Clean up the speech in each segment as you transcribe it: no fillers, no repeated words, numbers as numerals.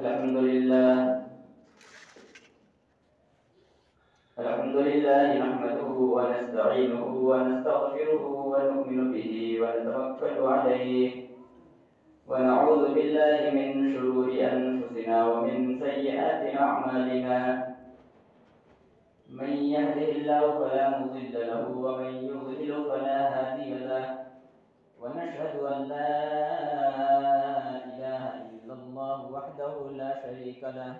अल्हम्दुलिल्लाह नहमदुहु व नस्तईनुहु व नस्तगफिरुहु व नु'मिनु बिही व नतवक्कलु अलैहि व नऊज़ु बिल्लाहि मिन शुरूरि अनफुसिना व मिन सय्यिआति अअमालिना मन यहदिहिल्लाहु फला मुज़िल्ल लहु व मन युज़लिल फला हादिय लहु व नशहदु अन ला इलाहा इल्लल्लाहु वहदहु ला शरीका लहु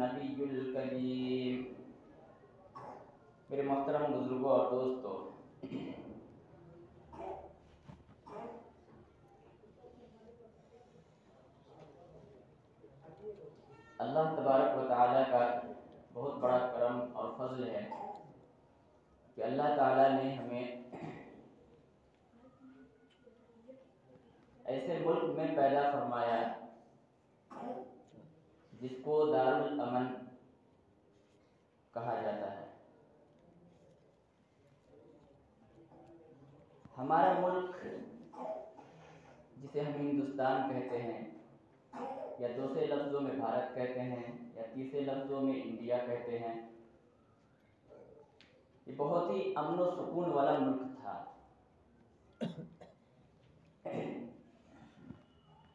नबीयुल करीम। मेरे मोहतरम बुजुर्गों और दोस्तों, अल्लाह तबारक व तआला का बहुत बड़ा करम और फजल है कि अल्लाह ताला ने हमें ऐसे मुल्क में पैदा फरमाया जिसको दारुल अमन कहा जाता है। हमारा मुल्क जिसे हम हिंदुस्तान कहते हैं, या दूसरे लफ्ज़ों में भारत कहते हैं, या तीसरे लफ्ज़ों में इंडिया कहते हैं, ये बहुत ही अमन व सुकून वाला मुल्क था।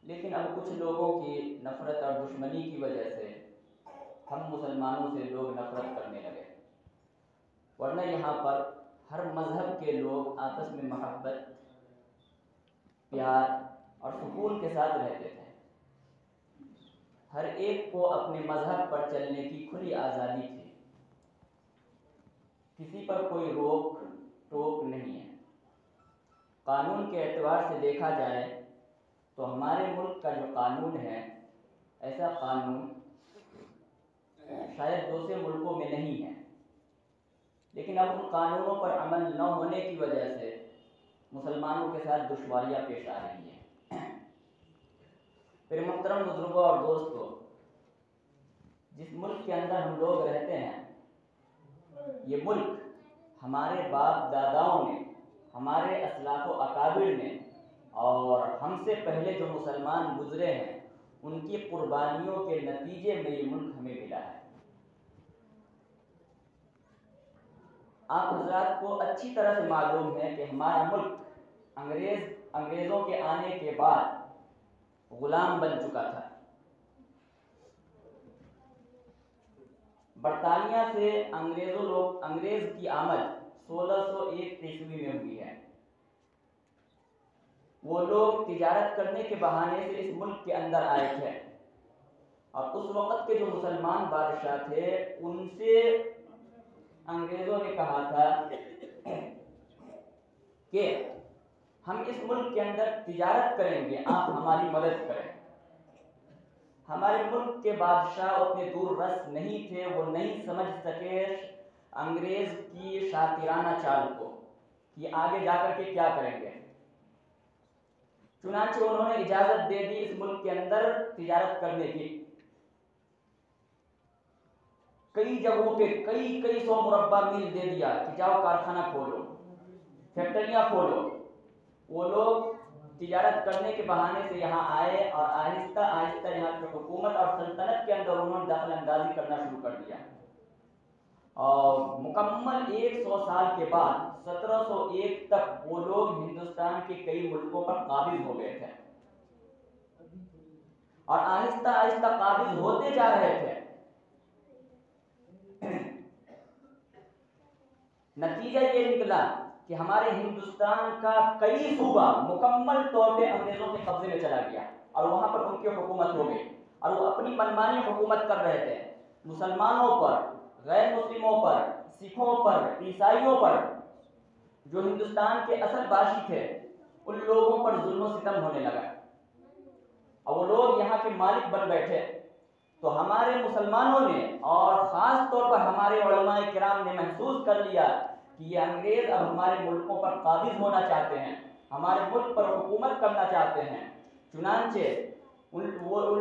लेकिन अब कुछ लोगों की नफ़रत और दुश्मनी की वजह से हम मुसलमानों से लोग नफ़रत करने लगे, वरना यहाँ पर हर मज़हब के लोग आपस में मोहब्बत, प्यार और सुकून के साथ रहते थे। हर एक को अपने मज़हब पर चलने की खुली आज़ादी थी, किसी पर कोई रोक टोक नहीं है। कानून के एतबार से देखा जाए तो हमारे मुल्क का जो कानून है, ऐसा कानून शायद दूसरे मुल्कों में नहीं है। लेकिन अब उन कानूनों पर अमल न होने की वजह से मुसलमानों के साथ दुश्वारियाँ पेश आ रही हैं। मेरे मोहतरम बुजुर्गों और दोस्तों, जिस मुल्क के अंदर हम लोग रहते हैं, ये मुल्क हमारे बाप दादाओं ने, हमारे असलाफ़ व अकाबिर ने और हमसे पहले जो मुसलमान गुजरे हैं, उनकी कुर्बानियों के नतीजे में ये मुल्क हमें मिला है। आप हज़रात को अच्छी तरह से मालूम है कि हमारा मुल्क अंग्रेज़ों के आने के बाद गुलाम बन चुका था। बरतानिया से अंग्रेज़ की आमद 1601 ईस्वी में हुई है। वो लोग तिजारत करने के बहाने से इस मुल्क के अंदर आए थे, और उस वक़्त के जो मुसलमान बादशाह थे, उनसे अंग्रेज़ों ने कहा था कि हम इस मुल्क के अंदर तिजारत करेंगे, आप हमारी मदद करें। हमारे मुल्क के बादशाह उतने दूररस नहीं थे, वो नहीं समझ सके अंग्रेज़ की शातिराना चाल को कि आगे जाकर के क्या करेंगे। चुनांचे उन्होंने इजाज़त दे दी इस मुल्क के अंदर तिजारत करने की। कई जगहों पे कई सौ मुरब्बा मील दे दिया कि जाओ कारखाना खोलो, फैक्ट्रियाँ खोलो। वो लोग तिजारत करने के बहाने से यहाँ आए और आहिस्ता आहिस्ता यहाँ की हुकूमत और सल्तनत के अंदर उन्होंने दखल अंदाजी करना शुरू कर दिया। और मुकम्मल 100 साल के बाद 1701 तक वो लोग हिंदुस्तान के कई मुल्कों पर काबिज हो गए थे, और आहिस्ता आहिस्ता काबिज होते जा रहे थे। नतीजा ये निकला कि हमारे हिंदुस्तान का कई सूबा मुकम्मल तौर पे अंग्रेजों के कब्जे में चला गया, और वहां पर उनकी हुकूमत हो गई, और वो अपनी मनमानी हुकूमत कर रहे थे। मुसलमानों पर, गैर मुस्लिमों पर, सिखों पर, ईसाइयों पर, जो हिंदुस्तान के असल बाशी थे, उन लोगों पर जुल्म सितम होने लगा। यहाँ के मालिक बन बैठे, तो हमारे मुसलमानों ने और ख़ास तौर पर हमारे उलमाए किराम ने महसूस कर लिया कि ये अंग्रेज़ अब हमारे मुल्कों पर काबिज होना चाहते हैं, हमारे मुल्क पर हुकूमत करना चाहते हैं। चुनांचे उन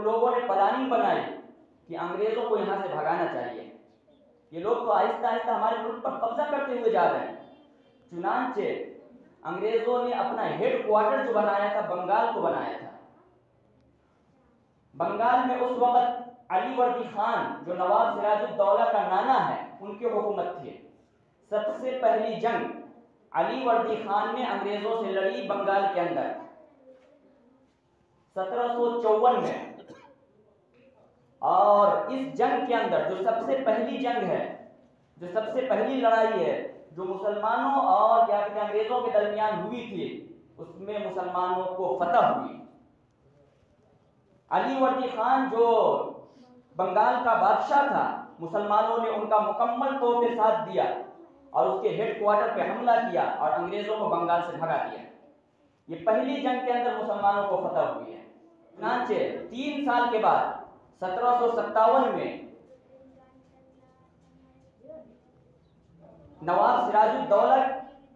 लोगों ने प्लानिंग बनाई कि अंग्रेज़ों को यहाँ से भगाना चाहिए। ये लोग तो आहिस्ता आहिस्ता हमारे मुल्क पर कब्जा करते हुए जा रहे हैं। चुनांचे अंग्रेज़ों ने अपना हेड क्वार्टर जो बनाया था बंगाल को बनाया था। बंगाल में उस वक्त अली वर्दी खान जो नवाब सिराजुद्दौला का नाना है उनकी हुकूमत थी। सबसे पहली जंग अली वर्दी खान ने अंग्रेजों से लड़ी बंगाल के अंदर 1754 में। और इस जंग के अंदर जो सबसे पहली जंग है, जो सबसे पहली लड़ाई है जो मुसलमानों और क्या कहते हैं अंग्रेजों के दरमियान हुई थी, उसमें मुसलमानों को फतह हुई। अली वर्दी खान जो बंगाल का बादशाह था, मुसलमानों ने उनका मुकम्मल तौर पे साथ दिया और उसके हेड क्वार्टर पे हमला किया और अंग्रेजों को बंगाल से भगा दिया। ये पहली जंग के अंदर मुसलमानों को फतह हुई है। चुनांचे 3 साल के बाद 1757 में नवाब सिराजुद्दौला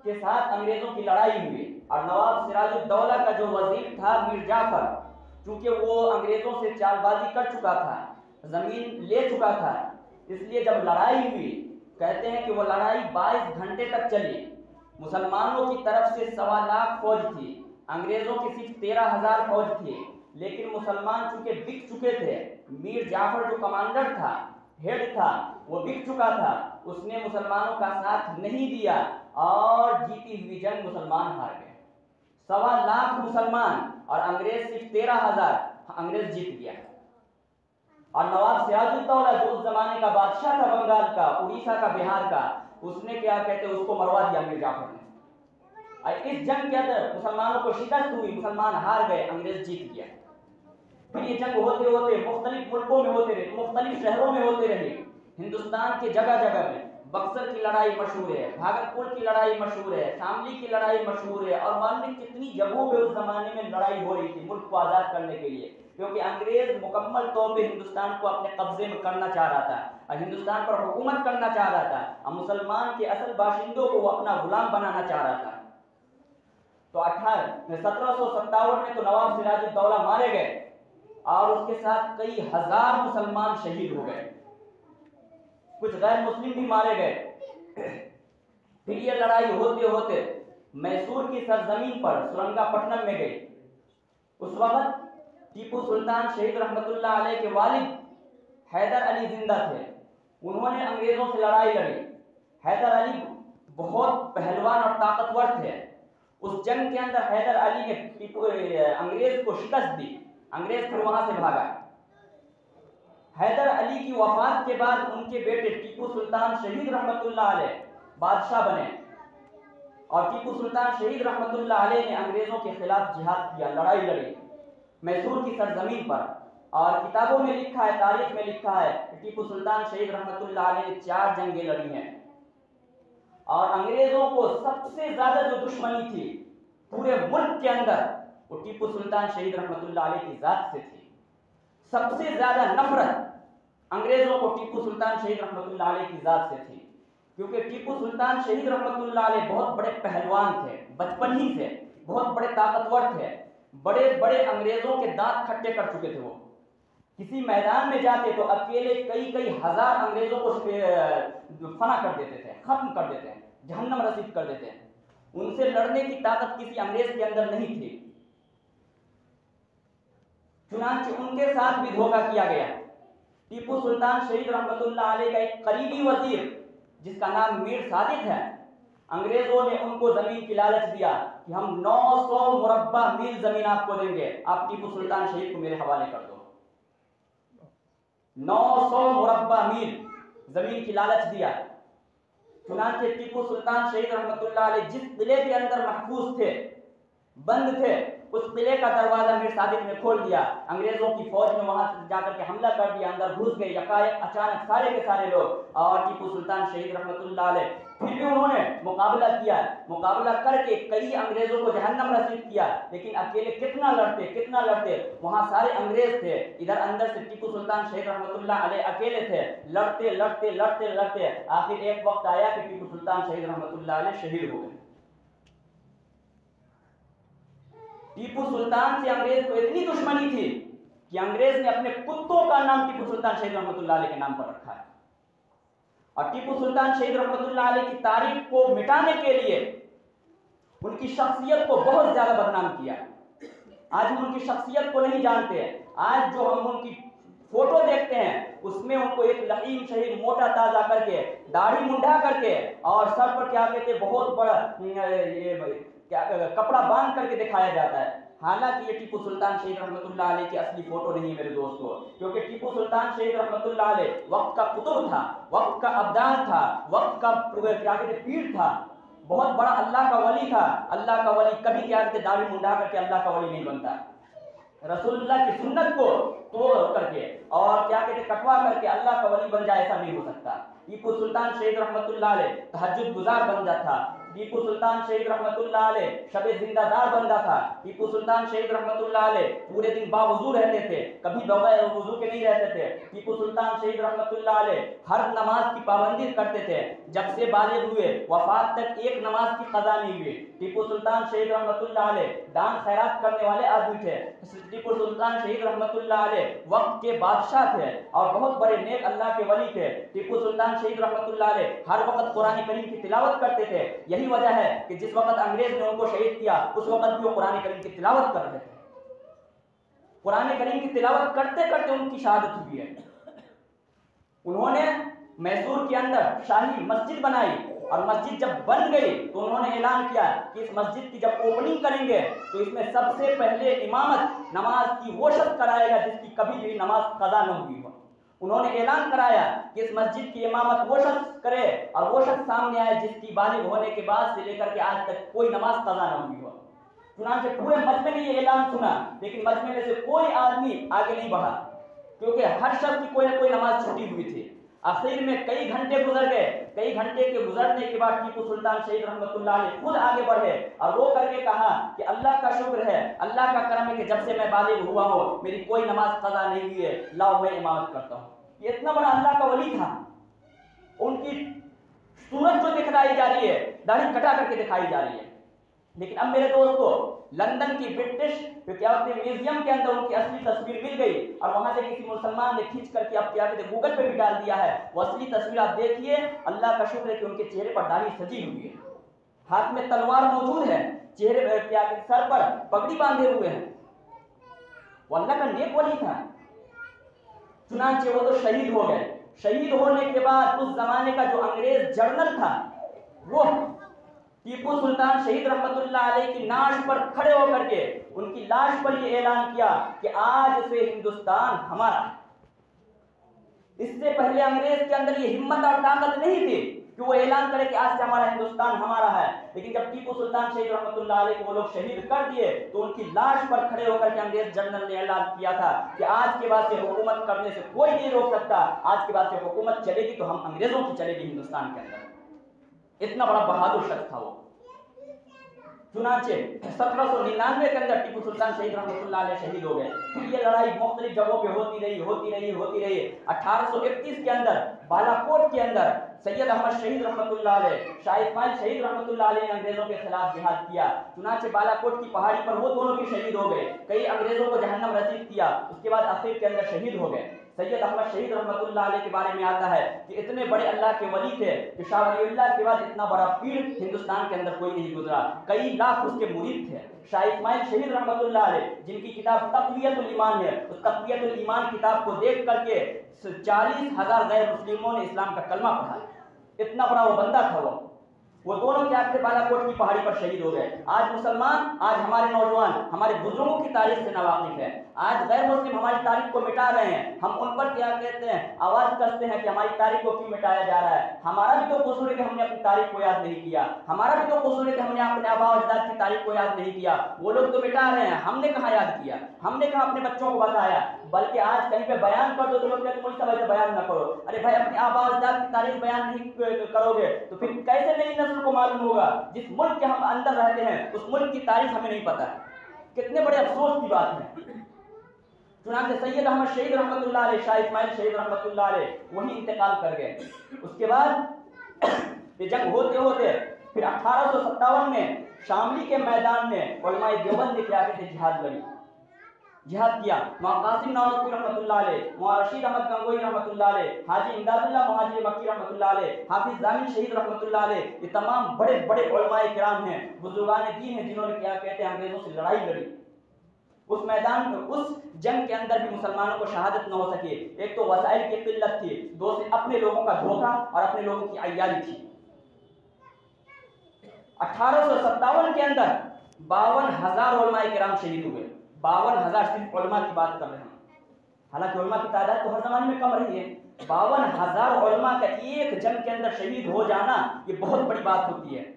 के साथ अंग्रेजों की लड़ाई हुई और नवाब सिराजुद्दौला का जो वजीर था मीर जाफर, चूंकि वो अंग्रेजों से चालबाजी कर चुका था, जमीन ले चुका था, इसलिए जब लड़ाई हुई, कहते हैं कि वो लड़ाई 22 घंटे तक चली। मुसलमानों की तरफ से 1.25 लाख फौज थी, अंग्रेजों की सिर्फ 13,000 फौज थी। लेकिन मुसलमान चूंकि बिक चुके थे, मीर जाफर जो कमांडर था, हेड था, वो बिक चुका था, उसने मुसलमानों का साथ नहीं दिया और जीती हुई जंग मुसलमान हार गए। 1.25 लाख मुसलमान और अंग्रेज सिर्फ 13,000, अंग्रेज जीत गया। और नवाब सिराजुद्दौला जो उस जमाने का बादशाह था बंगाल का, उड़ीसा का, बिहार का, उसने क्या कहते हैं उसको मरवा दिया मीर जाफर ने। इस जंग के अंदर मुसलमानों को शिकस्त हुई, मुसलमान हार गए, अंग्रेज जीत गया। फिर ये जंग होते होते मुख्तलिफ मुल्कों में होते रहे, मुख्तलिफ शहरों में होते रहे। हिंदुस्तान के जगह जगह में बक्सर की लड़ाई मशहूर है, भागलपुर की लड़ाई मशहूर है, शामली की लड़ाई मशहूर है और मालूम कितनी जगहों पे उस जमाने में लड़ाई हो रही थी मुल्क को आज़ाद करने के लिए, क्योंकि अंग्रेज मुकम्मल तौर पे हिंदुस्तान को अपने कब्जे में करना चाह रहा था और हिंदुस्तान पर हुकूमत करना चाह रहा था और मुसलमान के असल बाशिंदों को वो अपना गुलाम बनाना चाह रहा था। तो 1757 में तो नवाब सिराजुद्दौला मारे गए और उसके साथ कई हजार मुसलमान शहीद हो गए, कुछ गैर मुस्लिम भी मारे गए। फिर ये लड़ाई होते होते मैसूर की सरजमीन पर सुरंगापट्टनम में गई। उस वक्त टीपू सुल्तान शहीद रहमतुल्लाह अलैह के वालिद हैदर अली जिंदा थे। उन्होंने अंग्रेजों से लड़ाई लड़ी। हैदर अली बहुत पहलवान और ताकतवर थे। उस जंग के अंदर हैदर अली ने अंग्रेज को शिकस्त दी, अंग्रेज फिर वहां से भागा। हैदर अली की वफात के बाद उनके बेटे टीपू सुल्तान शहीद रहमतुल्लाह अलैह बादशाह बने और टीपू सुल्तान शहीद रहमतुल्लाह अलैह ने अंग्रेजों के खिलाफ जिहाद किया, लड़ाई लड़ी मैसूर की सरजमीन पर। और किताबों में लिखा है, तारीख में लिखा है कि टीपू सुल्तान शहीद रहमतुल्लाह अलैह ने 4 जंगें लड़ी हैं और अंग्रेजों को सबसे ज्यादा जो दुश्मनी थी पूरे मुल्क के अंदर वो टीपू सुल्तान शहीद रहमतुल्लाह अलैह की जात से थी। सबसे ज्यादा नफरत अंग्रेजों को टीपू सुल्तान शहीद रहमतुल्लाह अलैह की जात से थी, क्योंकि टीपू सुल्तान शहीद रहमतुल्लाह अलैह बहुत बड़े पहलवान थे, बचपन ही से बहुत बड़े ताकतवर थे, बड़े बड़े अंग्रेजों के दांत खट्टे कर चुके थे। वो किसी मैदान में जाते तो अकेले कई कई हजार अंग्रेजों को फना कर देते थे, खत्म कर देते हैं, जहन्नम रसीद कर देते हैं। उनसे लड़ने की ताकत किसी अंग्रेज के अंदर नहीं थी। चुनांचे उनके साथ भी धोखा किया गया। टीपू सुल्तान शहीद रहमतुल्लाह अलैह का एक करीबी वजीर जिसका नाम मीर सादिक है, अंग्रेजों ने उनको जमीन की लालच दिया कि हम 900 मुरब्बा मील जमीन आपको देंगे, आप टीपू सुल्तान शहीद को मेरे हवाले कर दो। 900 मुरब्बा मील जमीन की लालच दिया। चुनांचे टीपू सुल्तान शहीद रहमतुल्लाह अलैह जिस किले के अंदर महफूज थे, बंद थे, उस किले का दरवाजा मीर सादिक ने खोल दिया। अंग्रेजों की फौज ने वहां जाकर के हमला कर दिया, अंदर घुस गए यकायक अचानक सारे के सारे लोग। और टीपू सुल्तान शहीद रहमतुल्लाह अलैह फिर भी उन्होंने मुकाबला किया, मुकाबला करके कई अंग्रेजों को जहन्नम रसीद किया। लेकिन अकेले कितना लड़ते, वहां सारे अंग्रेज थे, इधर अंदर से टीपू सुल्तान शहीद रहमतुल्लाह अलैह अकेले थे। लड़ते आखिर एक वक्त आया कि टीपू सुल्तान शहीद रहमतुल्लाह अलैह शहीद हो गए। टीपू सुल्तान से अंग्रेज को इतनी दुश्मनी थी कि अंग्रेज ने अपने कुत्तों का नाम टीपू सुल्तान शहीद रहमतुल्लाह अलैह के नाम पर रखा है। और टीपू सुल्तान शहीद रहमतुल्लाह अलैह की तारीफ को मिटाने के लिए उनकी शख्सियत को बहुत ज्यादा बदनाम किया। आज हम उनकी शख्सियत को नहीं जानते हैं। आज जो हम उनकी फोटो देखते हैं उसमें उनको एक लहीम शहीद मोटा ताजा करके, दाढ़ी मुंडा करके और सर पर क्या कहते बहुत बड़ा क्या कपड़ा बांध करके दिखाया जाता है। हालांकि ये टीपू सुल्तान शहीद रहमतुल्लाह अलैह की असली फोटो नहीं है मेरे दोस्तों, क्योंकि टीपू सुल्तान शहीद रहमतुल्लाह अलैह वक्त का कुतुब था, वक्त का अब्दाल था, वक्त का क्या कहते पीर था, बहुत बड़ा अल्लाह का वली था। अल्लाह का वली कभी क्या कहते दाढ़ी मुंडा करके अल्लाह का वली नहीं बनता। रसूलुल्लाह की सुन्नत को तोड़ करके और क्या कहते कटवा करके अल्लाह का वली बन जाए, ऐसा नहीं हो सकता। टीपू सुल्तान शहीद रहमतुल्लाह अलैह तहज्जुद गुजार बंदा था। टीपू सुल्तान शहीद रहमतुल्लाह अलैह शबे जिंदादार बंदा था। टीपू सुल्तान शहीद रहमतुल्लाह अलैह पूरे दिन बावुजू रहते थे, कभी बगैर वुजू के नहीं रहते थे। टीपू सुल्तान शहीद रहमतुल्लाह अलैह हर नमाज की पाबंदी करते थे। जब से बालिग हुए वफात तक एक नमाज की कज़ा नहीं हुई। टीपू सुल्तान शहीद रहमतुल्लाह अलैह दान खैरात करने वाले आदमी थे। टीपू सुल्तान शहीद रहमतुल्लाह अलैह वक्त के बादशाह थे और बहुत बड़े नेक अल्लाह के वली थे। टीपू सुल्तान शहीद रहमतुल्लाह अलैह हर वक्त कुरान करीम की तिलावत करते थे। यही वजह है कि जिस वक्त अंग्रेज ने उनको शहीद किया उस वक्त भी वो कुरान करीम की तिलावत कर रहे थे। कुरान करीम की तिलावत करते करते उनकी शहादत हुई है। उन्होंने मैसूर के अंदर शाही मस्जिद बनाई और मस्जिद जब बन गई तो उन्होंने ऐलान किया कि इस मस्जिद की जब ओपनिंग करेंगे तो इसमें सबसे पहले इमामत नमाज की वो शख्स कराएगा जिसकी कभी भी नमाज कज़ा न हुई हो। उन्होंने ऐलान कराया कि इस मस्जिद की इमामत वो शख्स करे और वो शख्स सामने आए जिसकी बालिग होने के बाद से लेकर के आज तक कोई नमाज कज़ा न हुई हो। चुनांचे पूरे मजमे ने ये ऐलान सुना, लेकिन मजमे में से कोई आदमी आगे नहीं बढ़ा, क्योंकि हर शख्स की कोई ना कोई नमाज छूटी हुई थी। आखिर में कई घंटे गुजर गए। कई घंटे के गुजरने के बाद टीपू सुल्तान शहीद रहमतुल्लाह अलैह खुद आगे बढ़े और रो करके कहा कि अल्लाह का शुक्र है, अल्लाह का करम है कि जब से मैं बालिग हुआ हूँ मेरी कोई नमाज कज़ा नहीं हुई है, लाओ मैं इमामत करता हूँ। ये इतना बड़ा अल्लाह का वली था। उनकी सूरत जो दिखाई जा रही है दाढ़ी कटा करके दिखाई जा रही है। लेकिन अब मेरे दोस्तों लंदन की ब्रिटिश म्यूजियम के अंदर उनकी असली तस्वीर मिल गई और वहां से किसी मुसलमान ने खींच करके आप क्या कहते गूगल पे भी डाल दिया है। वो असली तस्वीर आप देखिए, अल्लाह का शुक्र है कि उनके चेहरे पर दाढ़ी सजी हुई है, हाथ में तलवार मौजूद है, चेहरे क्या सर पर पगड़ी बांधे हुए हैं। वो अल्लाह का नेक वली था। चुनांचे वो तो शहीद हो गए। शहीद होने के बाद उस जमाने का जो अंग्रेज जर्नल था वो टीपू सुल्तान शहीद रहमतुल्लाह अलैह की नाश पर खड़े होकर के उनकी लाश पर यह ऐलान किया कि आज से हिंदुस्तान हमारा। इससे पहले अंग्रेज के अंदर ये हिम्मत और ताकत नहीं थी कि वो ऐलान करे कि आज से हमारा हिंदुस्तान हमारा है। लेकिन जब टीपू सुल्तान शहीद रहमतुल्लाह अलैह को वो लोग शहीद कर दिए तो उनकी लाश पर खड़े होकर के अंग्रेज जनरल ने ऐलान किया था कि आज के बाद से हुकूमत करने से कोई नहीं रोक सकता, आज के बाद से हुकूमत चलेगी तो हम अंग्रेजों की चलेगी हिंदुस्तान के अंदर। इतना बड़ा बहादुर शख्स था वो। चुनांचे 1799 के अंदर टीपू सुल्तान शहीद रहमतुल्लाह अलैह शहीद हो गए। फिर ये लड़ाई मुख्तलिफ जगहों पे होती रही। 1831 के अंदर बालाकोट के अंदर सैयद अहमद शहीद रहमतुल्लाह अलैह, शाह इस्माइल शहीद रहमतुल्लाह अलैह ने अंग्रेजों के खिलाफ जिहाद किया। चुनांचे बालाकोट की पहाड़ी पर वो दोनों भी शहीद हो गए। कई अंग्रेजों को जहन्नम रसीद किया, उसके बाद आखिर के अंदर शहीद हो गए। सैयद अहमद शहीद रहमतुल्लाह अलैह के बारे में आता है कि इतने बड़े अल्लाह के वली थे कि शाह वलीउल्लाह के बाद इतना बड़ा पीर हिंदुस्तान के अंदर कोई नहीं गुजरा। कई लाख उसके मुरीद थे। शाह इस्माइल शहीद रहमतुल्लाह अलैह जिनकी किताब तक़वियतुल ईमान है, उस तक़वियतुल ईमान किताब को देख करके 40,000 गैर मुस्लिमों ने इस्लाम का कलमा पढ़ा। इतना बड़ा वो बंदा था वो। वो दोनों क्या थे, बालाकोट की पहाड़ी पर शहीद हो गए। आज मुसलमान, आज हमारे नौजवान हमारे बुजुर्गों की तारीख से नावाकिफ है। आज गैर मुस्लिम हमारी तारीख को मिटा रहे हैं। हम उन पर क्या कहते हैं, आवाज करते हैं कि हमारी तारीख को क्यों मिटाया जा रहा है। हमारा भी तो कसूर है कि हमने अपनी तारीख को याद नहीं किया। हमारा भी तो कसूर है कि हमने अपने आबा अजदाद की तारीख को याद नहीं किया। वो लोग तो मिटा रहे हैं, हमने कहाँ याद किया, हमने कहाँ अपने बच्चों को बताया। बल्कि आज कहीं पे बयान कर दो तो लोग कहते हैं मुझसे बयान न करो। अरे भाई, अपने आबा अजदाद की तारीख बयान नहीं करोगे तो फिर कैसे नई नस्ल को मालूम होगा। जिस मुल्क के हम अंदर रहते हैं उस मुल्क की तारीख हमें नहीं पता है। कितने बड़े अफसोस की बात है। चुनांचे सैयद अहमद शहीद रहमतुल्लाह अलैह, शाह इस्माइल शहीद रहमतुल्लाह अलैह वही इंतकाल कर गए। उसके बाद ये जंग होते होते फिर 1857 में शामली के मैदान में उलमाए देवबंद ने क्या कहते जिहाद लड़ी, जिहाद किया। कासिम नानवी रहमतुल्लाह अलैह, मौलाना रशीद अहमद गंगोई रहमतुल्लाह अलैह, हाजी इमदादुल्लाह मुहाजिर मक्की रहमतुल्लाह अलैह, हाफिज जामिन शहीद रहमतुल्लाह अलैह, ये तमाम बड़े बड़े उलमाए किराम हैं, बुजुर्गान दीन हैं, जिन्होंने क्या कहते हैं अंग्रेजों से लड़ाई लड़ी। उस मैदान में, उस जंग के अंदर भी मुसलमानों को शहादत न हो सके। एक तो वसाइल की किल्लत थी, दूसरे अपने लोगों का धोखा और अपने लोगों की अय्यारी थी। 1857 के अंदर 52,000 उलमाए किराम शहीद हुए। 52,000 सिर्फ उलमा की बात कर रहे हैं। हालांकि उलमा की तादाद तो हर जमाने में कम रही है। 52,000 उलमा का एक जंग के अंदर शहीद हो जाना ये बहुत बड़ी बात होती है।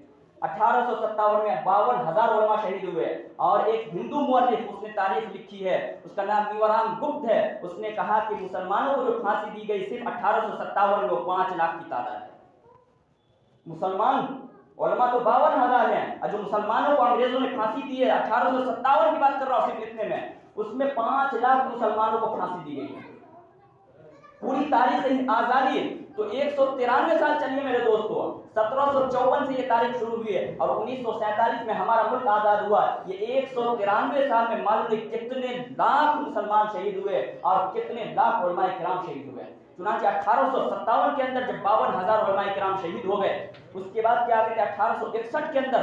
1857 में 52,000 उलमा शहीद हुए। और एक हिंदू मुअर्रिख उसने तारीख लिखी है, उसका नाम मीवराम गुप्त है। उसने कहा कि मुसलमानों को जो फांसी दी गई सिर्फ 1857 में 5 लाख की तादाद है। मुसलमान उलमा तो 52,000 हैं और जो मुसलमानों को अंग्रेजों ने फांसी दी है 1857 की बात कर रहा हूं सिर्फ इतने में, उसमें 5 लाख मुसलमानों को फांसी दी गई है। पूरी तारीख आजादी तो 193 साल चली है मेरे दोस्तों। 1754 से ये तारीख शुरू हुई है और 1947 में हमारा मुल्क आजाद हुआ। ये 193 साल में मालूम नहीं कितने लाख मुसलमान शहीद हुए और कितने लाख उलमाए किराम शहीद हुए। चुनांचे 1857 के अंदर जब 52,000 उलमाए किराम शहीद हो गए, उसके बाद क्या कहते हैं 1861 के अंदर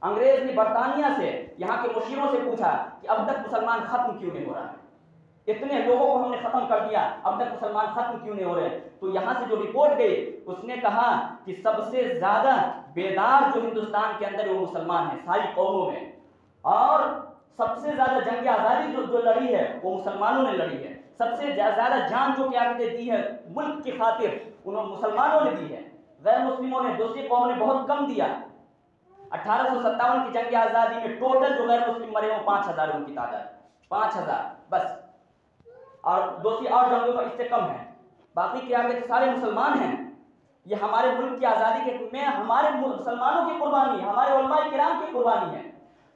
अंग्रेज ने बर्तानिया से, यहाँ के मुशीरों से पूछा कि अब तक मुसलमान खत्म क्यों नहीं हो रहा है, इतने लोगों को हमने खत्म कर दिया, अब तक मुसलमान खत्म क्यों नहीं हो रहे। तो यहां से जो रिपोर्ट गई उसने कहा कि सबसे ज्यादा बेदार जो हिंदुस्तान के अंदर वो मुसलमान है सारी कौमों में, और सबसे ज्यादा जंग आजादी जो लड़ी है वो मुसलमानों ने लड़ी है। सबसे ज्यादा जान जो क्या कहते दी है मुल्क की खातिर उन्होंने मुसलमानों ने दी है। गैर मुस्लिमों ने, दूसरी कौम ने बहुत कम दिया। 1857 की जंग आजादी में टोटल जो गैर मुस्लिम मरे वो 5,000 उनकी तादाद, 5,000 बस। और दूसरी और जंगों में इससे कम है। बाकी क्या कहते सारे मुसलमान हैं। ये हमारे मुल्क की आज़ादी के में हमारे मुसलमानों की कुर्बानी, हमारे उलमाए किराम की कुर्बानी है।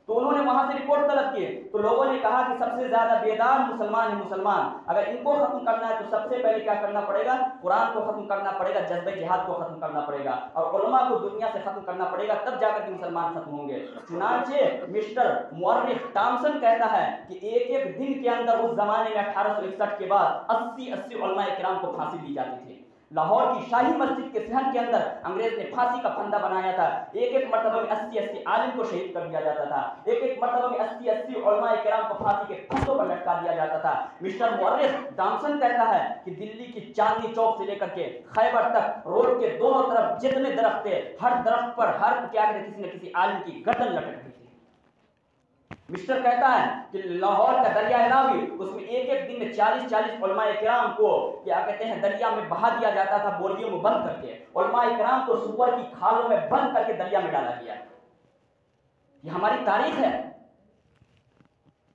तो उन्होंने वहां से रिपोर्ट तलब की तो लोगों ने कहा कि सबसे ज्यादा बेदार मुसलमान है मुसलमान, अगर इनको खत्म करना है तो सबसे पहले क्या करना पड़ेगा, कुरान को खत्म करना पड़ेगा, जज्बे जिहाद को खत्म करना पड़ेगा और उलमा को दुनिया से खत्म करना पड़ेगा, तब जाकर के मुसलमान खत्म होंगे। चुनांचे मिस्टर मुअर्रिख टॉमसन कहता है कि एक एक दिन के अंदर उस जमाने में 1861 के बाद 80 उलमाए किराम को फांसी दी जाती थी। लाहौर की शाही मस्जिद के सहन के अंदर अंग्रेज ने फांसी का फंदा बनाया था। एक एक मर्तबा में 80 आलिम को शहीद कर दिया जाता था। एक एक मर्तबा में 80 उलमाए किराम को फांसी के फंदों पर लटका दिया जाता था। मिस्टर मुअर्रिख टॉमसन कहता है कि दिल्ली की चांदनी चौक से लेकर के खैबर तक रोड के दोनों तरफ जितने दरख्त थे, हर दरख्त पर हर क्या कहते किसी न किसी आलिम की गर्दन लटक रही थी। मिस्टर कहता है कि लाहौर का दरिया रावी, उसमें एक एक दिन में 40 उलमाए किराम को क्या कहते हैं दरिया में बहा दिया जाता था, बोरियों में बंद करके। उलमाए किराम को सुअर की खालों में बंद करके दरिया में डाला गया। ये हमारी तारीख है,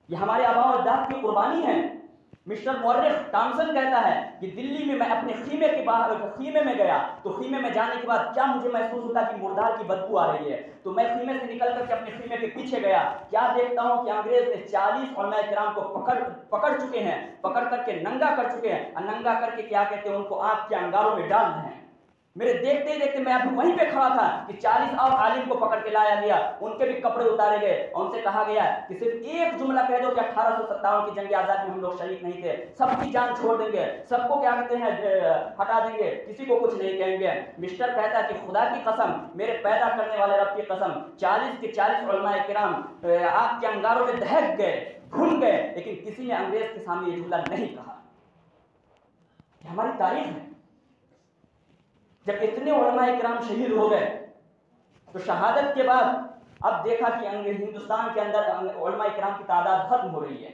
ये हमारे आबा और अजदाद की कुर्बानी है। मिस्टर मुअर्रिख टॉमसन कहता है कि दिल्ली में मैं अपने खीमे के बाहर खीमे में गया तो खीमे में जाने के बाद क्या मुझे महसूस होता कि मुर्दार की बदबू आ रही है, तो मैं खीमे से निकल करके अपने खीमे के पीछे गया, क्या देखता हूं कि अंग्रेज ने 40 उलमाए किराम को पकड़ चुके हैं, पकड़ करके नंगा कर चुके हैं और नंगा करके क्या कहते हैं उनको आग के अंगारों में डाल रहे हैं। मेरे देखते ही देखते मैं अभी वहीं पे खड़ा था कि 40 और आलिम को पकड़ के लाया गया, उनके भी कपड़े उतारे गए और उनसे कहा गया कि सिर्फ एक जुमला कह दो कि 1857 की जंग आजादी में हम लोग शरीक नहीं थे, सबकी जान छोड़ देंगे, सबको क्या कहते हैं हटा देंगे, किसी को कुछ नहीं कहेंगे। मिस्टर कहता है कि खुदा की कसम, मेरे पैदा करने वाले रब की कसम, 40 के 40 उलमाए किराम आग के अंगारों में दहक गए, भून गए, लेकिन किसी ने अंग्रेज के सामने ये जुमला नहीं कहा। हमारी तारीख है। जब इतने उलमाए किराम शहीद हो गए तो शहादत के बाद अब देखा कि हिंदुस्तान के अंदर उलमाए किराम की तादाद खत्म हो रही है,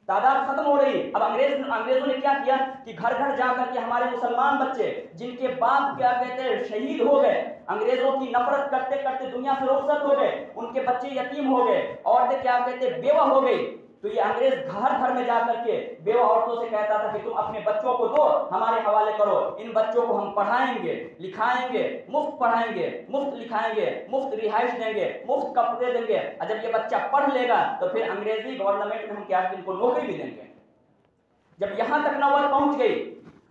तादाद खत्म हो रही। अब अंग्रेजों ने क्या किया कि घर घर जाकर के हमारे मुसलमान बच्चे जिनके बाप क्या कहते हैं शहीद हो गए, अंग्रेजों की नफरत करते करते दुनिया से रुखसत हो गए, उनके बच्चे यतीम हो गए, औरतें क्या कहते हैं बेवा हो गई, तो ये अंग्रेज घर घर में जाकर के बेवा औरतों से कहता था कि तुम अपने बच्चों को दो, हमारे हवाले करो, इन बच्चों को हम पढ़ाएंगे लिखाएंगे, मुफ्त पढ़ाएंगे, मुफ्त लिखाएंगे, मुफ्त रिहाइश देंगे, मुफ्त कपड़े देंगे, और जब ये बच्चा पढ़ लेगा तो फिर अंग्रेजी गवर्नमेंट में हम क्या इनको नौकरी भी देंगे। जब यहां तक नौबत पहुंच गई,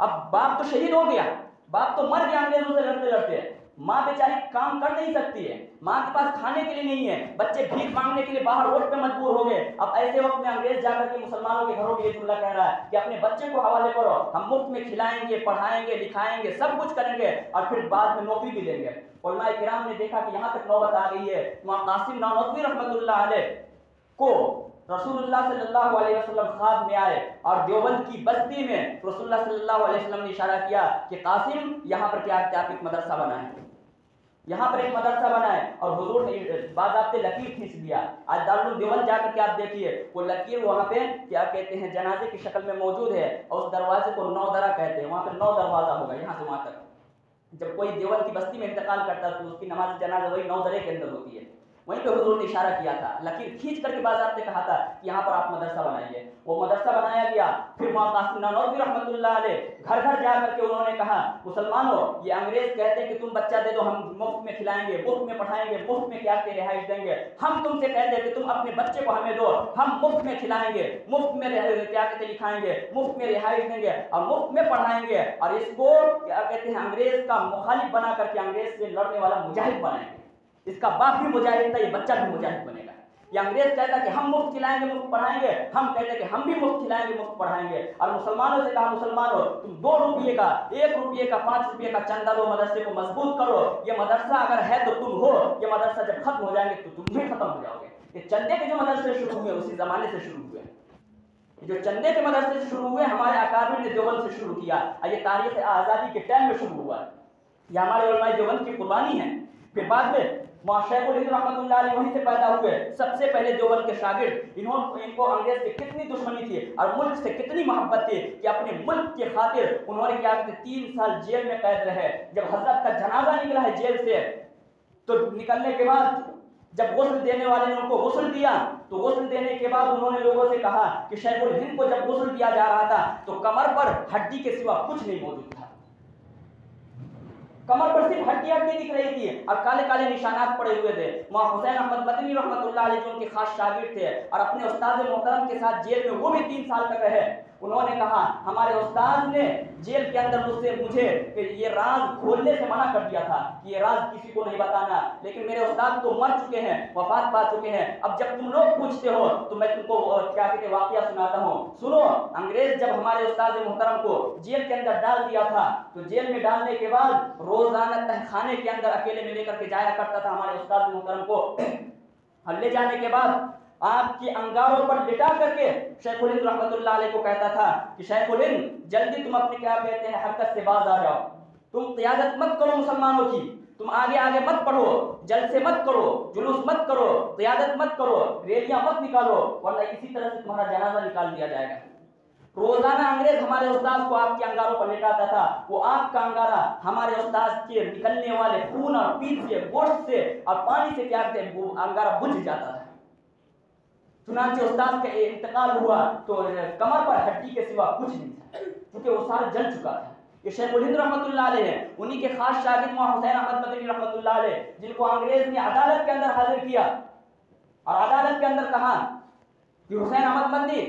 अब बाप तो शहीद हो गया, बाप तो मर गया अंग्रेजों से लड़ते लड़ते, माँ बेचारी काम कर नहीं सकती है, माँ के पास खाने के लिए नहीं है, बच्चे भीख मांगने के लिए बाहर रोड पे मजबूर हो गए। अब ऐसे वक्त में अंग्रेज जाकर के मुसलमानों के घरों में ये जुमला कह रहा है कि अपने बच्चे को हवाले करो, हम मुफ्त में खिलाएंगे, पढ़ाएंगे, लिखाएंगे, सब कुछ करेंगे और फिर बाद में नौकरी भी देंगे। उलमाए किराम ने देखा कि यहाँ तक नौबत आ गई है, वहाँ कासिम नानवी रहमतुल्लाह अलैह को रसूलुल्लाह सल्लल्लाहु अलैहि वसल्लम ख्वाब में आए और देवबंद की बस्ती में रसूलुल्लाह सल्लल्लाहु अलैहि वसल्लम ने इशारा किया कि कासिम यहाँ पर क्या आप एक मदरसा बनाएं, यहाँ पर एक मदरसा बनाए, और हुजूर ने बाज़ाब्ते लकीर खींच दिया। आज दारुल देवबंद जाकर के आप देखिए, वो लकीर वहाँ पे क्या कहते हैं जनाजे की शक्ल में मौजूद है, और उस दरवाजे को 9 दरा कहते हैं, वहाँ पे 9 दरवाजा होगा यहाँ से वहाँ तक। जब कोई देवबंद की बस्ती में इंतकाल करता है तो उसकी नमाज जनाजा वही 9 दरे के अंदर होती है, वहीं पे हुजूर ने इशारा किया था, लकीर खींच करके बाज़ाब्ते कहा था कि यहाँ पर आप मदरसा बनाइए। वो मदरसा बनाया गया। फिर वहाँ कासिम नानवी रहमतुल्लाह अलैह घर घर जाकर के उन्होंने कहा, मुसलमानों ये अंग्रेज कहते हैं कि तुम बच्चा दे दो, हम मुफ्त में खिलाएंगे, मुफ्त में पढ़ाएंगे, मुफ्त में क्या के रिहाइश देंगे, हम तुमसे कहते हैं कि तुम अपने बच्चे को हमें दो, हम मुफ्त में खिलाएंगे, मुफ्त में क्या कहते लिखाएंगे, मुफ्त में रिहाइश देंगे और मुफ्त में पढ़ाएंगे, और इसको क्या कहते हैं अंग्रेज का मुखालिफ बना करके अंग्रेज से लड़ने वाला मुजाहिद बनाएंगे। इसका बाप भी मुजाहिद था, ये बच्चा भी मुजाहिद बनेगा। ये अंग्रेज कहता कि हम मुफ्त खिलाएंगे, मुफ्त पढ़ाएंगे, हम कहते कि हम भी मुफ्त खिलाएंगे, मुफ्त पढ़ाएंगे। और मुसलमानों से कहा, मुसलमानों तुम 2 रुपये का, 1 रुपये का, 5 रुपये का चंदा दो, मदरसे को मजबूत करो। ये मदरसा अगर है तो तुम हो, ये मदरसा जब खत्म हो जाएंगे तो तुम भी खत्म हो जाओगे। ये चंदे के जो मदरसे शुरू हुए उसी जमाने से शुरू हुए, जो चंदे के मदरसे से शुरू हुए हमारे अकाबिर ने देवबंद से शुरू किया, ये तारीख आज़ादी के टाइम में शुरू हुआ। ये हमारे उलमाए देवबंद की कुर्बानी है। फिर बाद में शेखुल हिंद रहमतुल्लाह अलैह वहीं से पैदा हुए, सबसे पहले देवबंद के शागिर्द। इनको अंग्रेज से कितनी दुश्मनी थी और मुल्क से कितनी मोहब्बत थी कि अपने मुल्क के खातिर उन्होंने क्या कहते 3 साल जेल में कैद रहे। जब हजरत का जनाजा निकला है जेल से, तो निकलने के बाद जब गुस्ल देने वाले ने उनको गुस्ल दिया, तो गुस्ल देने के बाद उन्होंने लोगों से कहा कि शेखुल हिंद को जब गुस्ल दिया जा रहा था तो कमर पर हड्डी के सिवा कुछ नहीं मौजूद था, कमर पर सिर्फ हड्डी दिख रही थी और काले काले निशानात पड़े हुए थे। वहाँ हुसैन अहमद मदनी रहमतुल्लाह अलैह जो उनके खास शागिर्द थे और अपने उस्ताद मोहतरम के साथ जेल में वो भी 3 साल तक रहे। उन्होंने कहा, हमारे उस्ताद ने जेल के अंदर मुझे ये राज खोलने से मना कर दिया था कि ये राज किसी को नहीं बताना, लेकिन मेरे उस्ताद तो मर चुके हैं, वफात पा चुके हैं। अब जब तुम लोग पूछते हो तो मैं तुमको क्या कहते वाकया सुनाता हूँ। सुनो, अंग्रेज जब हमारे उस्ताद मोहतरम को जेल के अंदर डाल दिया था, तो जेल में डालने के बाद रोजाना तहखाने के अंदर अकेले में लेकर के जाया करता था हमारे उस्ताद मोहतरम को। ले जाने के बाद आपकी अंगारों पर लिटा करके शेखुल हिंद रहमतुल्लाह अलैह को कहता था कि शेखुल हिंद जल्दी तुम अपने क्या कहते हैं हरकत से बाज आ जाओ, तुम क़ियादत मत करो मुसलमानों की, तुम आगे आगे मत बढ़ो, जलसे मत करो, जुलूस मत करो, क़ियादत मत करो, रैलियां मत निकालो, वरना इसी तरह से तुम्हारा जनाजा निकाल दिया जाएगा। रोजाना अंग्रेज हमारे उस्ताद को आपके अंगारों पर लेटाता था। वो आग का अंगारा हमारे उस्ताद के निकलने वाले खून और पीठ से, गोश्त से और पानी से क्या कहते हैं वो अंगारा बुझ जाता था। चुनांचे उस्ताद का इंतकाल हुआ तो कमर पर हड्डी के सिवा कुछ नहीं था, क्योंकि वो सारा जल चुका था। ये शेखुल हिंद रहमतुल्लाह अलैह है, उन्हीं के खास शागिर्द हुसैन अहमद मदनी रहमतुल्लाह अलैह, जिनको अंग्रेज ने अदालत के अंदर हाजिर किया और अदालत के अंदर कहा कि हुसैन अहमद मदनी,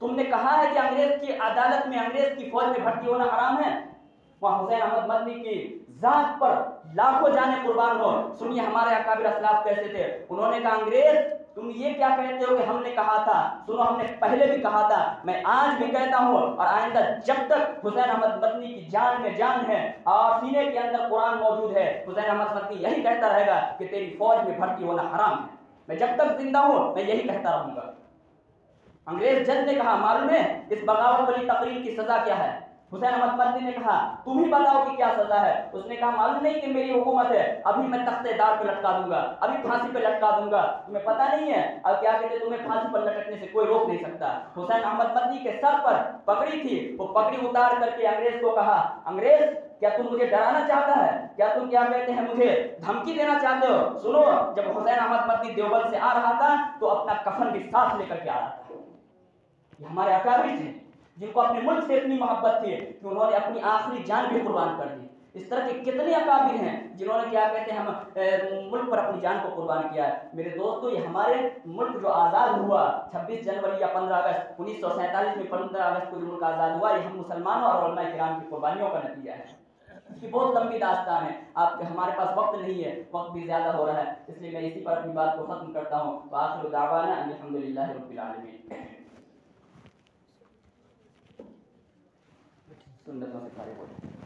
तुमने कहा है कि अंग्रेज की अदालत में अंग्रेज की फौज में भर्ती होना हराम है। वहाँ हुसैन अहमद मदनी की जात पर लाखों जाने कुर्बान हो। सुनिए हमारे अकाबिर असलाफ कैसे थे। उन्होंने कहा, अंग्रेज तुम ये क्या कहते हो कि हमने कहा था। सुनो, हमने पहले भी कहा था, मैं आज भी कहता हूँ और आइंदा जब तक हुसैन अहमद मदनी की जान में जान है और सीने के अंदर कुरान मौजूद है, हुसैन अहमद मदनी यही कहता रहेगा कि तेरी फौज में भर्ती होना हराम है। मैं जब तक जिंदा हूँ मैं यही कहता रहूंगा। अंग्रेज जज ने कहा, मालूम है इस बगावत वाली तकरीर की सजा क्या है? हुसैन अहमद मदनी ने कहा तुम ही बताओ कि क्या सजा है। उसने कहा मालूम नहीं कि मेरी हुकूमत है, अभी मैं तख्तेदार पे लटका दूंगा, अभी फांसी पे लटका दूंगा, तुम्हें पता नहीं है। अब क्या कहते तुम्हें फांसी पर लटकने से कोई रोक नहीं सकता। हुसैन अहमद मदनी के सर पर पगड़ी थी, वो पगड़ी उतार करके अंग्रेज को कहा अंग्रेज क्या तुम मुझे डराना चाहता है, क्या तुम क्या कहते हैं मुझे धमकी देना चाहते हो। सुनो, जब हुसैन अहमद मदनी देवबंद से आ रहा था तो अपना कफन भी साथ लेकर के आ रहा था। ये हमारे अकाबिर थे जिनको अपने मुल्क से इतनी मोहब्बत थी कि उन्होंने अपनी आखिरी जान भी कुर्बान कर दी। इस तरह के कितने अकाबिर हैं जिन्होंने क्या कहते हैं हम मुल्क पर अपनी जान को कुर्बान किया है। मेरे दोस्तों, ये हमारे मुल्क जो आज़ाद हुआ 26 जनवरी या 15 अगस्त 1947 में 15 अगस्त को जो मुल्क आज़ाद हुआ, ये हम मुसलमानों और उलमा किराम की कुर्बानियों का नतीजा है। इसकी बहुत लंबी दास्तान है, आप हमारे पास वक्त नहीं है, वक्त भी ज़्यादा हो रहा है, इसलिए मैं इसी पर अपनी बात को ख़त्म करता हूँ। आखिर दावाना अल्हम्दुलिल्लाहि रब्बिल आलमीन। सुन्नतों से कार्य बोले।